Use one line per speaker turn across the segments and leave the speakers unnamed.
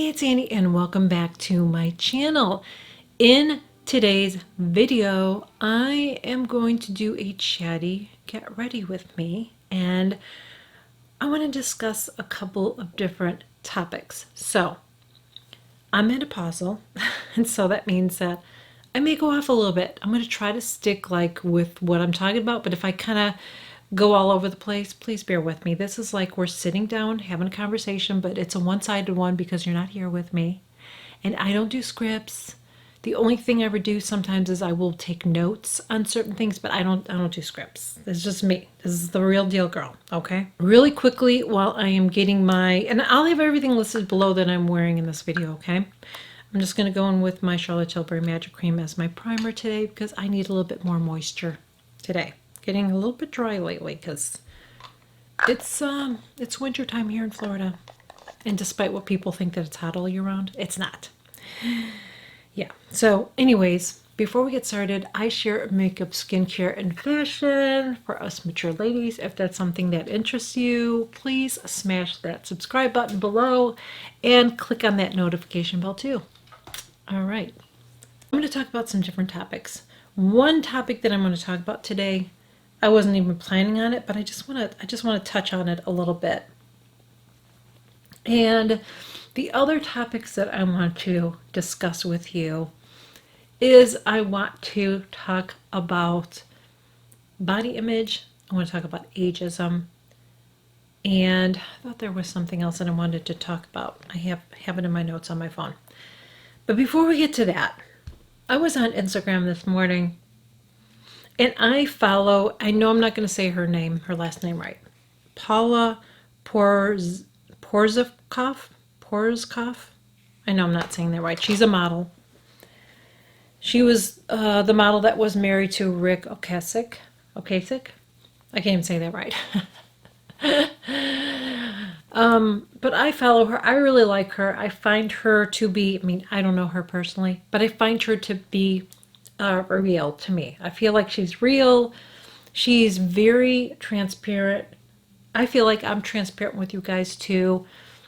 Hey, it's Annie and welcome back to my channel. In today's video, I am going to do a chatty get ready with me, and I want to discuss a couple of different topics. So I'm menopausal, and so that means that I may go off a little bit. I'm going to try to stick with what I'm talking about, but if I kind of go all over the place, please bear with me. This is like we're sitting down having a conversation, but it's a one-sided one because you're not here with me. And I don't do scripts. The only thing I ever do sometimes is I will take notes on certain things, but I don't do scripts. It's just me. This is the real deal, girl. Okay. Really quickly, while I am getting and I'll have everything listed below that I'm wearing in this video. Okay. I'm just going to go in with my Charlotte Tilbury Magic Cream as my primer today because I need a little bit more moisture today. Getting a little bit dry lately because it's winter time here in Florida, and despite what people think that it's hot all year round, it's not. Yeah. So anyways, before we get started, I share makeup, skincare, and fashion for us mature ladies. If that's something that interests you, please smash that subscribe button below and click on that notification bell too. All right. I'm going to talk about some different topics. One topic that I'm going to talk about today, I wasn't even planning on it, but I just want to touch on it a little bit. And the other topics that I want to discuss with you is I want to talk about body image. I want to talk about ageism. And I thought there was something else that I wanted to talk about. I have it in my notes on my phone. But before we get to that, I was on Instagram this morning and I know I'm not going to say her last name right. Paula Porzakov. I know I'm not saying that right. She's a model. She was the model that was married to Rick Ocasek. I can't even say that right. But I follow her. I really like her. I find her to be, I don't know her personally, but I find her to be real to me. I feel like she's real. She's very transparent. I feel like I'm transparent with you guys too.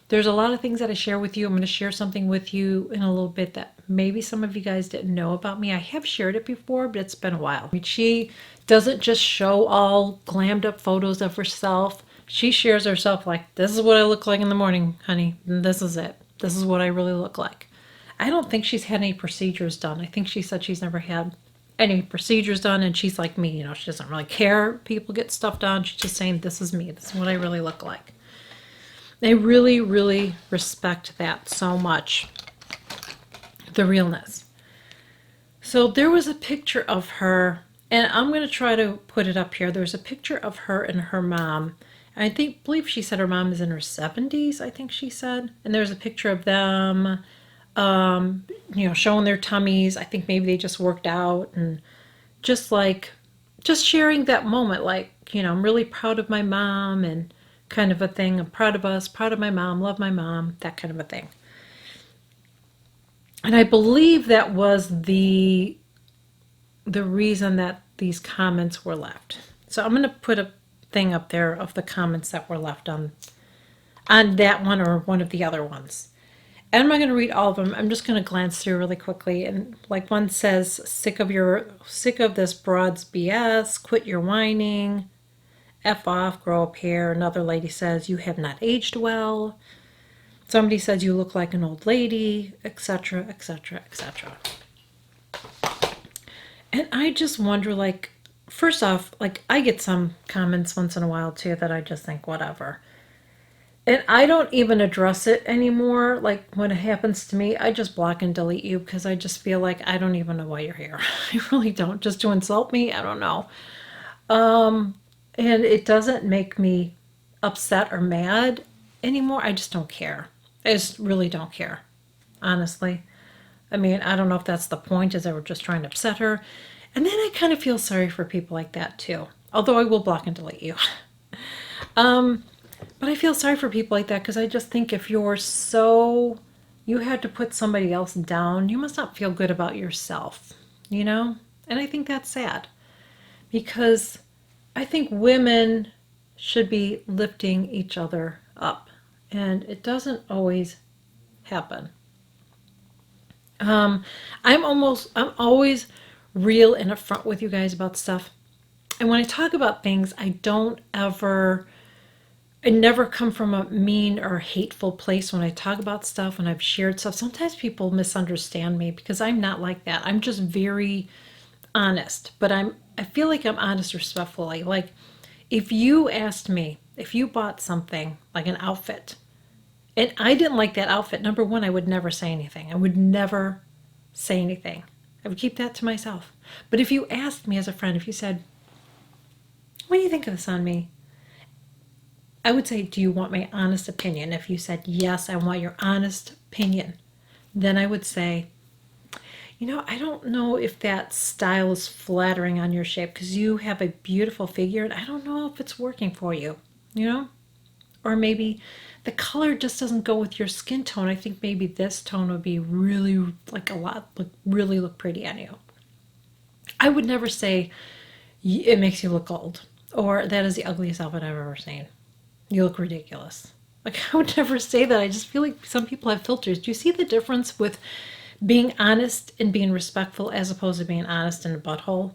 There's a lot of things that I share with you. I'm going to share something with you in a little bit that maybe some of you guys didn't know about me. I have shared it before, but it's been a while. She doesn't just show all glammed up photos of herself. She shares herself like, this is what I look like in the morning, honey. This is it. This is what I really look like. I don't think she's had any procedures done. I think she said she's never had any procedures done, and she's like me, she doesn't really care people get stuff done. She's just saying, this is me. This is what I really look like. I really, really respect that so much. The realness. So there was a picture of her, and I'm going to try to put it up here. There's a picture of her and her mom. I believe she said her mom is in her 70s, I think she said. And there's a picture of them, showing their tummies. I think maybe they just worked out, and just sharing that moment. I'm really proud of my mom, and kind of a thing. I'm proud of us, proud of my mom, love my mom, that kind of a thing. And I believe that was the reason that these comments were left. So I'm going to put a thing up there of the comments that were left on that one or one of the other ones. And I'm not going to read all of them. I'm just going to glance through really quickly. And one says, sick of this broad's BS, quit your whining, F off, grow up hair. Another lady says, you have not aged well. Somebody says you look like an old lady, etc., etc., etc. And I just wonder, first off, I get some comments once in a while too that I just think, whatever. And I don't even address it anymore. When it happens to me, I just block and delete you because I just feel like I don't even know why you're here. I really don't. Just to insult me? I don't know. And it doesn't make me upset or mad anymore. I just don't care. I just really don't care, honestly. I don't know if that's the point, is I were just trying to upset her. And then I kind of feel sorry for people like that too. Although I will block and delete you. But I feel sorry for people like that because I just think if you had to put somebody else down, you must not feel good about yourself, And I think that's sad because I think women should be lifting each other up. And it doesn't always happen. Um, I'm always real and upfront with you guys about stuff. And when I talk about things, I never come from a mean or hateful place when I talk about stuff, when I've shared stuff. Sometimes people misunderstand me because I'm not like that. I'm just very honest, but I feel like I'm honest respectfully. Like if you asked me, if you bought something like an outfit and I didn't like that outfit, number one, I would never say anything. I would never say anything. I would keep that to myself. But if you asked me as a friend, if you said, what do you think of this on me? I would say, do you want my honest opinion? If you said, yes, I want your honest opinion, then I would say, I don't know if that style is flattering on your shape because you have a beautiful figure and I don't know if it's working for you, you know? Or maybe the color just doesn't go with your skin tone. I think maybe this tone would be really really look pretty on you. I would never say it makes you look old or that is the ugliest outfit I've ever seen. You look ridiculous. Like I would never say that. I just feel like some people have filters. Do you see the difference with being honest and being respectful as opposed to being honest in a butthole?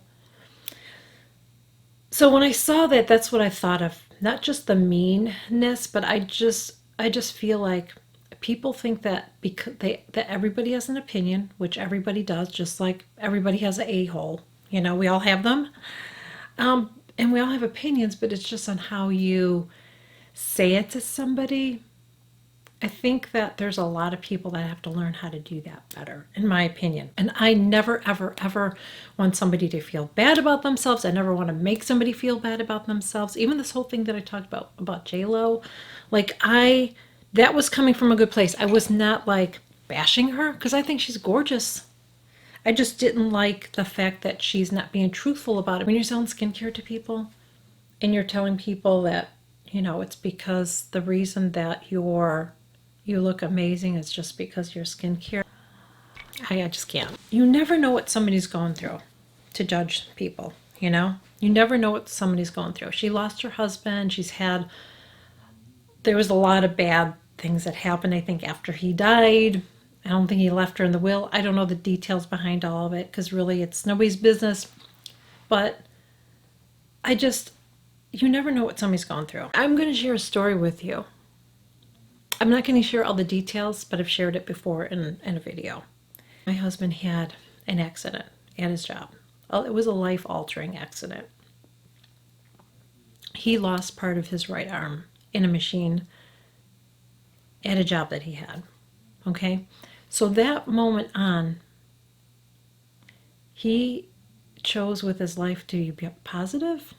So when I saw that, that's what I thought of. Not just the meanness, but I just feel like people think that that everybody has an opinion, which everybody does, just like everybody has an a-hole. We all have them. And we all have opinions, but it's just on how you say it to somebody. I think that there's a lot of people that have to learn how to do that better, in my opinion. And I never, ever, ever want somebody to feel bad about themselves. I never want to make somebody feel bad about themselves. Even this whole thing that I talked about J-Lo, that was coming from a good place. I was not like bashing her because I think she's gorgeous. I just didn't like the fact that she's not being truthful about it. When you're selling skincare to people and you're telling people that, it's because the reason that you look amazing is just because your skincare. I just can't. You never know what somebody's going through to judge people, You never know what somebody's going through. She lost her husband. There was a lot of bad things that happened, I think, after he died. I don't think he left her in the will. I don't know the details behind all of it because really it's nobody's business. But you never know what somebody's going through. I'm going to share a story with you. I'm not going to share all the details, but I've shared it before in a video. My husband had an accident at his job. It was a life-altering accident. He lost part of his right arm in a machine at a job that he had. Okay? So that moment on, he chose with his life to be positive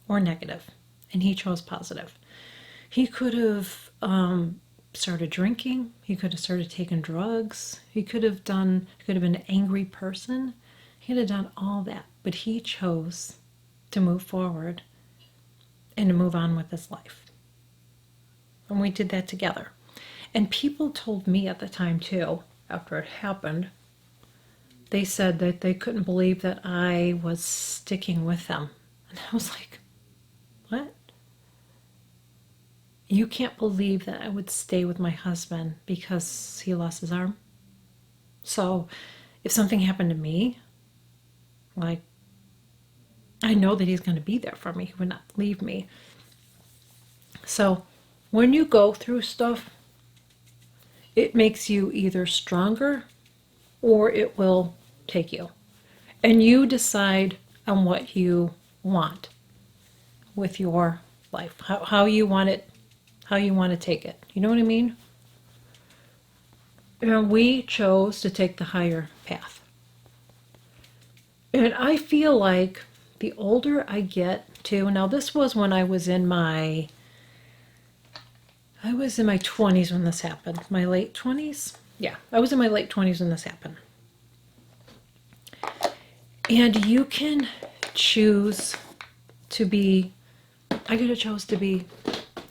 or negative, and he chose positive. He could have started drinking. He could have started taking drugs. He could have been an angry person. He could have done all that, but he chose to move forward and to move on with his life. And we did that together. And people told me at the time too, after it happened, they said that they couldn't believe that I was sticking with them. And I was like, what? You can't believe that I would stay with my husband because he lost his arm? So if something happened to me, I know that he's going to be there for me. He would not leave me. So when you go through stuff, it makes you either stronger or it will take you. And you decide on what you want with your life, how you want it, how you want to take it. You know what I mean? And we chose to take the higher path. And I feel like the older I get too, now this was when I was in my 20s when this happened. My late 20s? Yeah, I was in my late 20s when this happened. And you can choose to be, I could have chose to be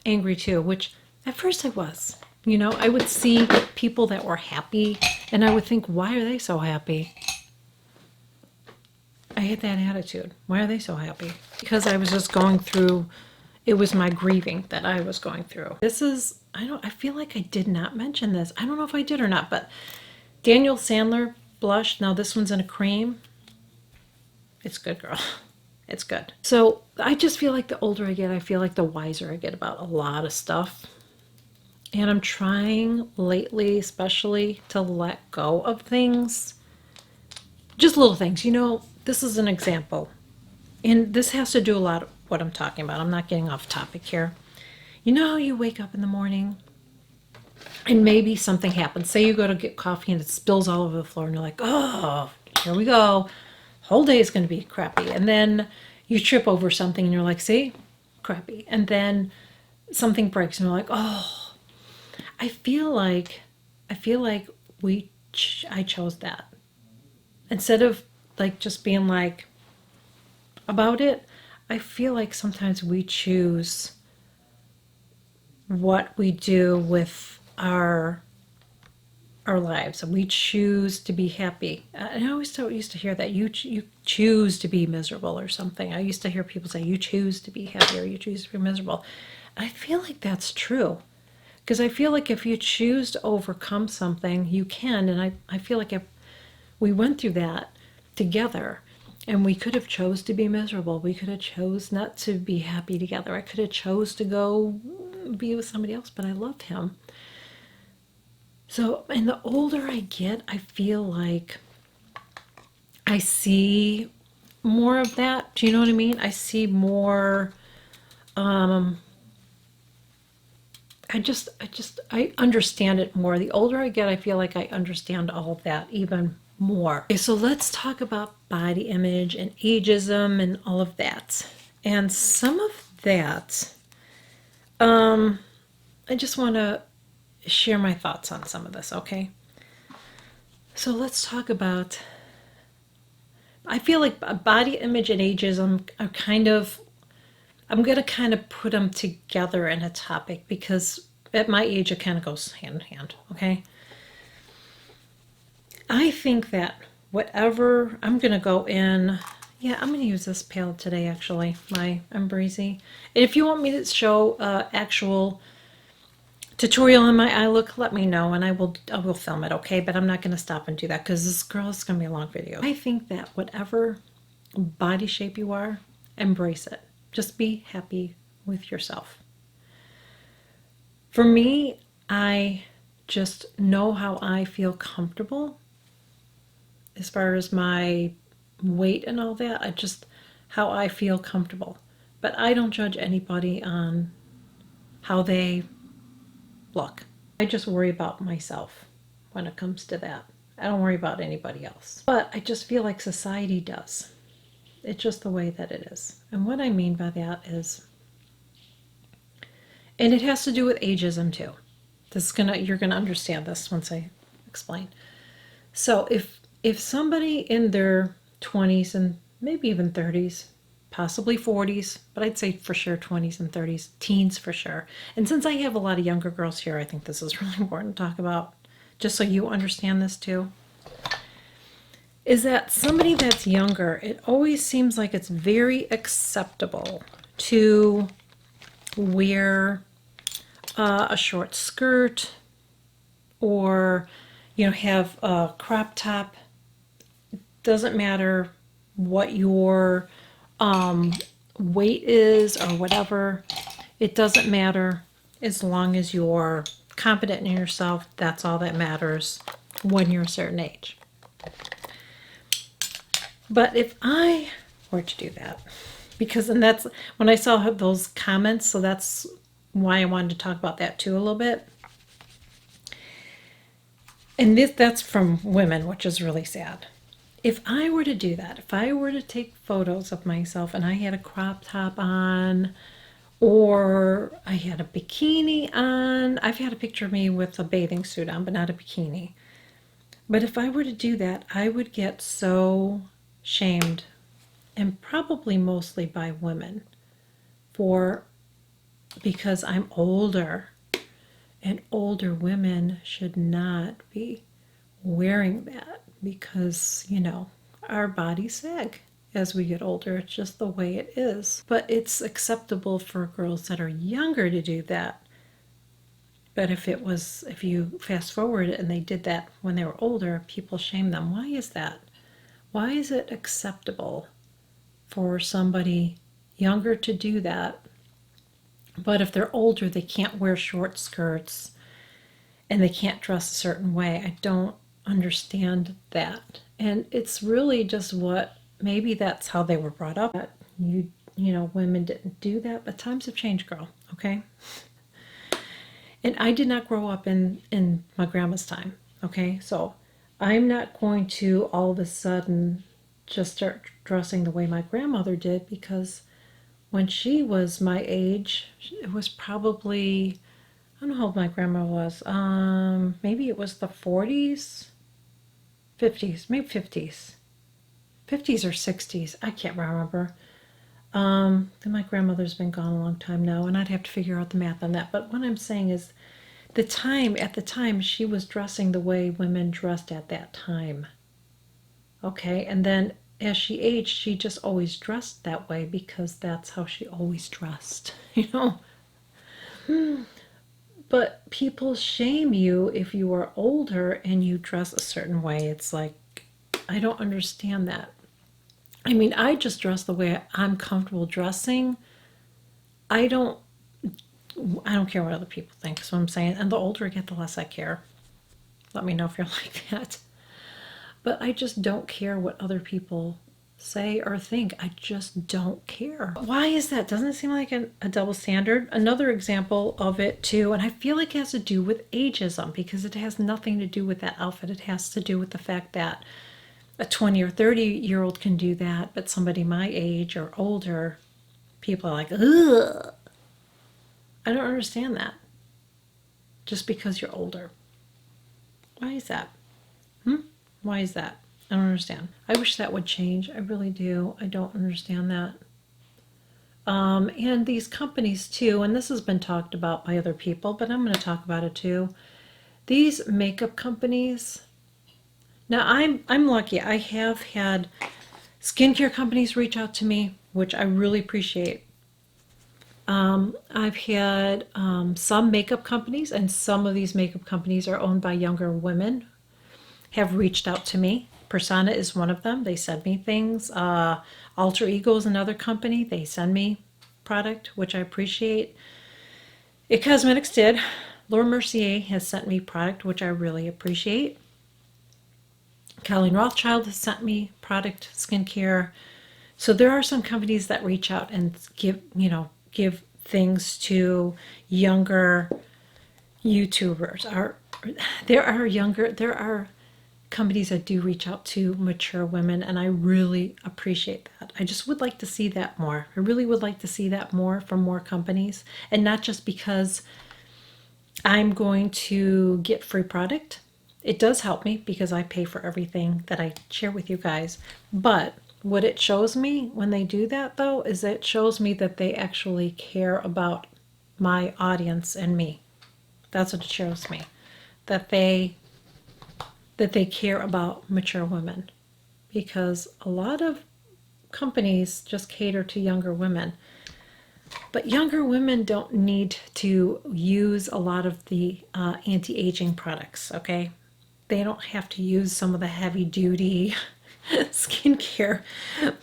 angry too, which at first I was. I would see people that were happy and I would think, why are they so happy? I had that attitude. Why are they so happy? Because I was just going through It was my grieving that I was going through. This is, I feel like I did not mention this. I don't know if I did or not, but Daniel Sandler blush. Now this one's in a cream. It's good, girl. It's good. So I just feel like the older I get, I feel like the wiser I get about a lot of stuff. And I'm trying lately, especially, to let go of things. Just little things. This is an example. And this has to do a lot of what I'm talking about. I'm not getting off topic here. You know how you wake up in the morning and maybe something happens. Say you go to get coffee and it spills all over the floor and you're like, oh, here we go. Whole day is going to be crappy. And then you trip over something and you're like, see, crappy. And then something breaks and you're like, oh, I feel like I chose that. Instead of like just being like about it, I feel like sometimes we choose what we do with our lives, and we choose to be happy. And I always used to hear that you choose to be miserable or something. I used to hear people say you choose to be happy or you choose to be miserable. I feel like that's true, because I feel like if you choose to overcome something, you can. And I feel like if we went through that together, and we could have chose to be miserable, we could have chose not to be happy together. I could have chose to go be with somebody else, but I loved him. So, and the older I get, I feel like I see more of that. Do you know what I mean? I see more. I understand it more. The older I get, I feel like I understand all of that even more. Okay, so let's talk about body image and ageism and all of that. And some of that, I just want to share my thoughts on some of this, okay? So let's talk about, I feel like body image and ageism are I'm going to kind of put them together in a topic, because at my age it kind of goes hand in hand, okay? I think that whatever, I'm going to go in, I'm going to use this palette today actually, I'm breezy. And if you want me to show actual tutorial on my eye look, let me know and I will film it, okay? But I'm not going to stop and do that because this girl is going to be a long video. I think that whatever body shape you are, embrace it. Just be happy with yourself. For me, I just know how I feel comfortable as far as my weight and all that. How I feel comfortable. But I don't judge anybody on how they look. I just worry about myself when it comes to that. I don't worry about anybody else. But I just feel like society does. It's just the way that it is. And what I mean by that is, and it has to do with ageism too. You're gonna understand this once I explain. So if somebody in their 20s and maybe even 30s, possibly 40s, but I'd say for sure 20s and 30s, teens for sure. And since I have a lot of younger girls here, I think this is really important to talk about, just so you understand this too, is that somebody that's younger, it always seems like it's very acceptable to wear a short skirt or, have a crop top. Doesn't matter what your weight is or whatever. It doesn't matter as long as you're confident in yourself. That's all that matters when you're a certain age. But if I were to do that, and that's when I saw those comments, so that's why I wanted to talk about that too a little bit. And that's from women, which is really sad. If I were to do that, if I were to take photos of myself and I had a crop top on, or I had a bikini on, I've had a picture of me with a bathing suit on, but not a bikini. But if I were to do that, I would get so shamed, and probably mostly by women, because I'm older, and older women should not be wearing that because, our bodies sag. as we get older. It's just the way it is. But it's acceptable for girls that are younger to do that. But if you fast forward and they did that when they were older, people shame them. Why is that? Why is it acceptable for somebody younger to do that? But if they're older, they can't wear short skirts and they can't dress a certain way. I don't understand that. And it's really just maybe that's how they were brought up. Women didn't do that, but times have changed, girl, okay? And I did not grow up in my grandma's time, okay? So I'm not going to all of a sudden just start dressing the way my grandmother did, because when she was my age, it was probably, I don't know how old my grandma was. Maybe it was the 40s, 50s, maybe 50s. 50s or 60s. I can't remember. My grandmother's been gone a long time now, and I'd have to figure out the math on that. But what I'm saying is, at the time, she was dressing the way women dressed at that time. Okay, and then as she aged, she just always dressed that way because that's how she always dressed, you know? But people shame you if you are older and you dress a certain way. It's like, I don't understand that. I mean, I just dress the way I'm comfortable dressing. I don't care what other people think, is what I'm saying. And the older I get, the less I care. Let me know if you're like that. But I just don't care what other people say or think. I just don't care. Why is that? Doesn't it seem like a double standard? Another example of it too, and I feel like it has to do with ageism, because it has nothing to do with that outfit. It has to do with the fact that a 20 or 30-year-old can do that, but somebody my age or older, people are like, ugh. I don't understand that. Just because you're older. Why is that? Why is that? I don't understand. I wish that would change. I really do. I don't understand that. And these companies too, and this has been talked about by other people, but I'm going to talk about it too. These makeup companies. Now I'm lucky. I have had skincare companies reach out to me, which I really appreciate. I've had some makeup companies, and some of these makeup companies are owned by younger women, have reached out to me. Persona is one of them. They send me things. Alter Ego is another company. They send me product, which I appreciate. It Cosmetics did. Laura Mercier has sent me product, which I really appreciate. Colleen Rothschild has sent me product, skincare. So there are some companies that reach out and give things to younger YouTubers. There are companies that do reach out to mature women, and I really appreciate that. I just would like to see that more. I really would like to see that more from more companies, and not just because I'm going to get free product. It does help me because I pay for everything that I share with you guys. But what it shows me when they do that, though, is it shows me that they actually care about my audience and me. That's what it shows me. That they care about mature women. Because a lot of companies just cater to younger women. But younger women don't need to use a lot of the anti-aging products, okay? They don't have to use some of the heavy-duty skincare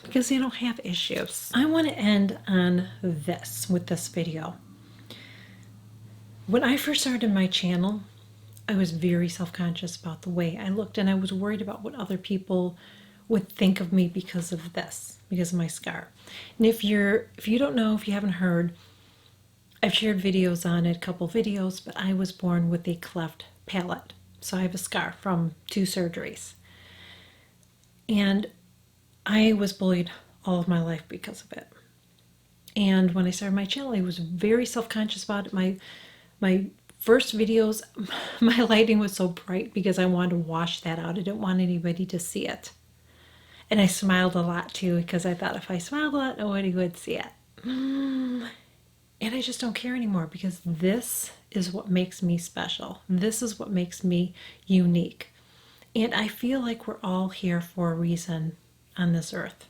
because they don't have issues. I want to end on this with this video. When I first started my channel, I was very self-conscious about the way I looked, and I was worried about what other people would think of me because of this, because of my scar. And if you don't know, if you haven't heard, I've shared videos on it, a couple videos, but I was born with a cleft palate. So I have a scar from 2 surgeries. And I was bullied all of my life because of it. And when I started my channel, I was very self-conscious about it. My first videos, my lighting was so bright because I wanted to wash that out. I didn't want anybody to see it. And I smiled a lot too, because I thought if I smiled a lot, nobody would see it. And I just don't care anymore, because this is what makes me special. This is what makes me unique. And I feel like we're all here for a reason on this earth.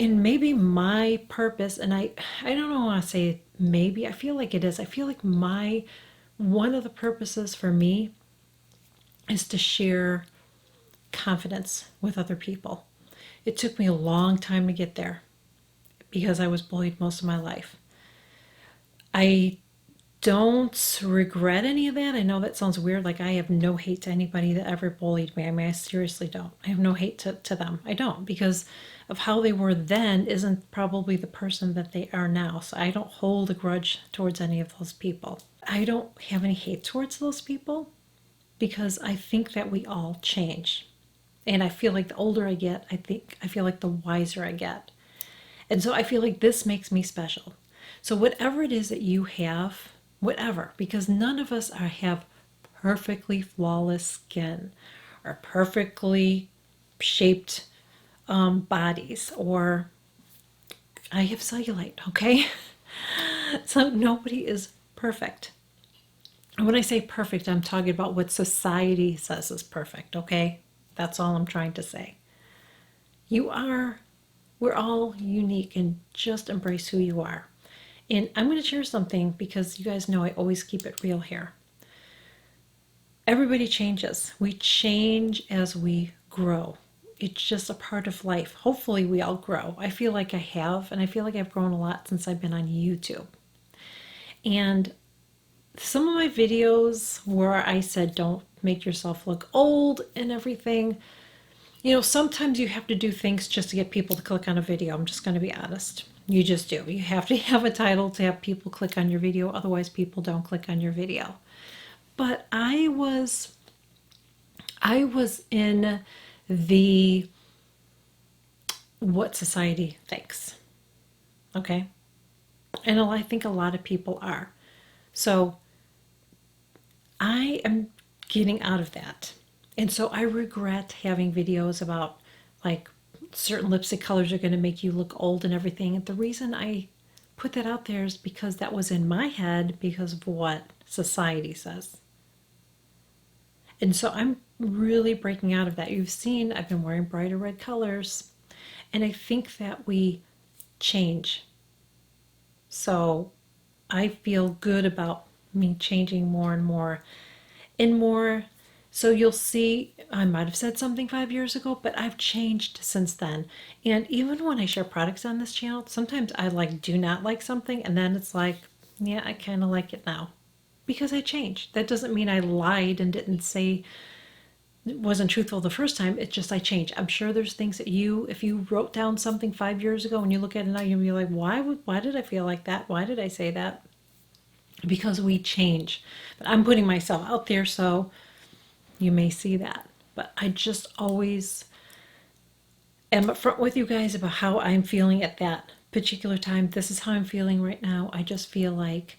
And maybe my purpose, and I don't know, want to say maybe, I feel like it is. I feel like my one of the purposes for me is to share confidence with other people. It took me a long time to get there because I was bullied most of my life. I don't regret any of that. I know that sounds weird. Like, I have no hate to anybody that ever bullied me. I mean, I seriously don't. I have no hate to them. I don't, because of how they were then isn't probably the person that they are now. So I don't hold a grudge towards any of those people. I don't have any hate towards those people because I think that we all change. And I feel like the older I get, I feel like the wiser I get. And so I feel like this makes me special. So whatever it is that you have, whatever, because none of us have perfectly flawless skin or perfectly shaped bodies, or I have cellulite, okay? So nobody is perfect. And when I say perfect, I'm talking about what society says is perfect, okay? That's all I'm trying to say. You are, we're all unique, and just embrace who you are. And I'm going to share something because you guys know I always keep it real here. Everybody changes. We change as we grow. It's just a part of life. Hopefully, we all grow. I feel like I have, and I feel like I've grown a lot since I've been on YouTube. And some of my videos where I said don't make yourself look old and everything, sometimes you have to do things just to get people to click on a video. I'm just going to be honest. You just do. You have to have a title to have people click on your video. Otherwise, people don't click on your video. But I was in the what society thinks. Okay? And I think a lot of people are. So I am getting out of that. And so I regret having videos about, like, certain lipstick colors are going to make you look old and everything. And the reason I put that out there is because that was in my head because of what society says. And so I'm really breaking out of that. You've seen I've been wearing brighter red colors, and I think that we change. So I feel good about me changing more and more and more. So you'll see, I might have said something 5 years ago, but I've changed since then. And even when I share products on this channel, sometimes I do not like something, and then it's like, yeah, I kind of like it now because I changed. That doesn't mean I lied and didn't say, it wasn't truthful the first time. It's just I changed. I'm sure there's things that if you wrote down something 5 years ago and you look at it now, you'll be like, why did I feel like that? Why did I say that? Because we change. But I'm putting myself out there, so you may see that. But I just always am upfront with you guys about how I'm feeling at that particular time. This is how I'm feeling right now. I just feel like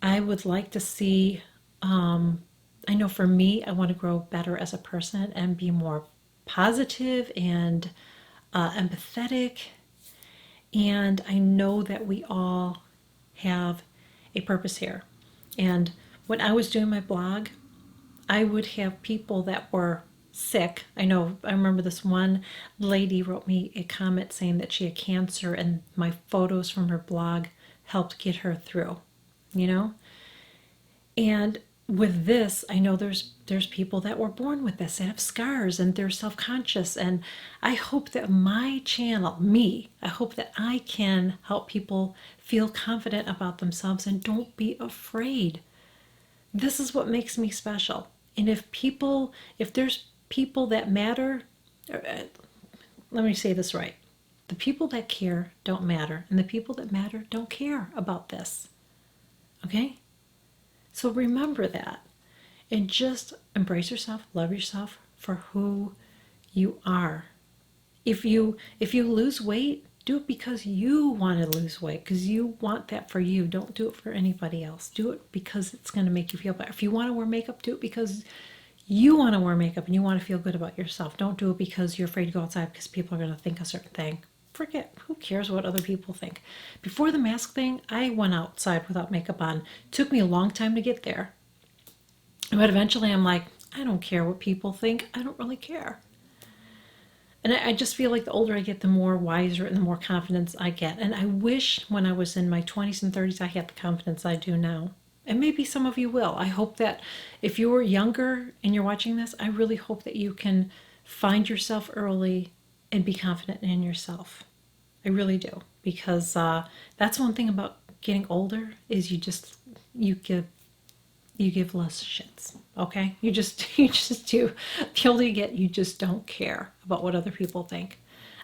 I would like to see, I know for me, I want to grow better as a person and be more positive and empathetic. And I know that we all have a purpose here. And when I was doing my blog, I would have people that were sick. I remember this one lady wrote me a comment saying that she had cancer, and my photos from her blog helped get her through, you know? And with this, I know there's people that were born with this, that have scars, and they're self-conscious. And I hope that my channel, I hope that I can help people feel confident about themselves and don't be afraid. This is what makes me special. And if there's people that matter, let me say this right. The people that care don't matter, and the people that matter don't care about this. Okay? So remember that, and just embrace yourself, love yourself for who you are. If you lose weight, do it because you want to lose weight, because you want that for you. Don't do it for anybody else. Do it because it's going to make you feel better. If you want to wear makeup, do it because you want to wear makeup and you want to feel good about yourself. Don't do it because you're afraid to go outside because people are going to think a certain thing. Forget, who cares what other people think? Before the mask thing, I went outside without makeup on. It took me a long time to get there. But eventually I'm like, I don't care what people think. I don't really care. And I just feel like the older I get, the more wiser and the more confidence I get. And I wish when I was in my 20s and 30s, I had the confidence I do now. And maybe some of you will. I hope that if you're younger and you're watching this, I really hope that you can find yourself early and be confident in yourself. I really do. Because that's one thing about getting older is you give less shits. Okay? You just do. The older you get, you just don't care about what other people think.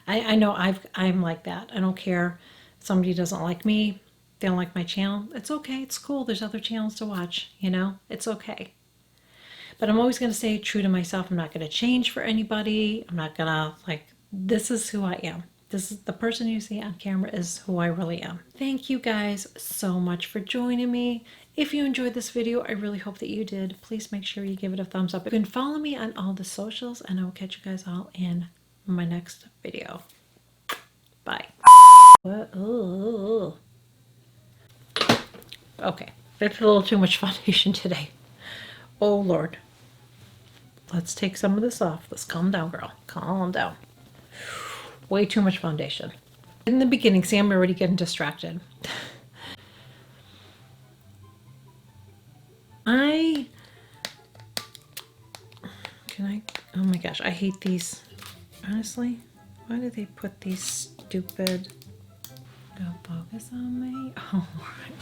I know I'm like that. I don't care if somebody doesn't like me, they don't like my channel. It's okay. It's cool. There's other channels to watch, you know? It's okay. But I'm always going to stay true to myself. I'm not going to change for anybody. I'm not going to, like, this is who I am. This is the person you see on camera is who I really am. Thank you guys so much for joining me. If you enjoyed this video, I really hope that you did. Please make sure you give it a thumbs up. You can follow me on all the socials, and I will catch you guys all in my next video. Bye. What? Ooh. Okay, that's a little too much foundation today. Oh, Lord. Let's take some of this off. Let's calm down, girl. Calm down. Way too much foundation. In the beginning, see, I'm already getting distracted. Oh my gosh, I hate these. Honestly, why do they put these stupid... Don't focus on me. Oh, right.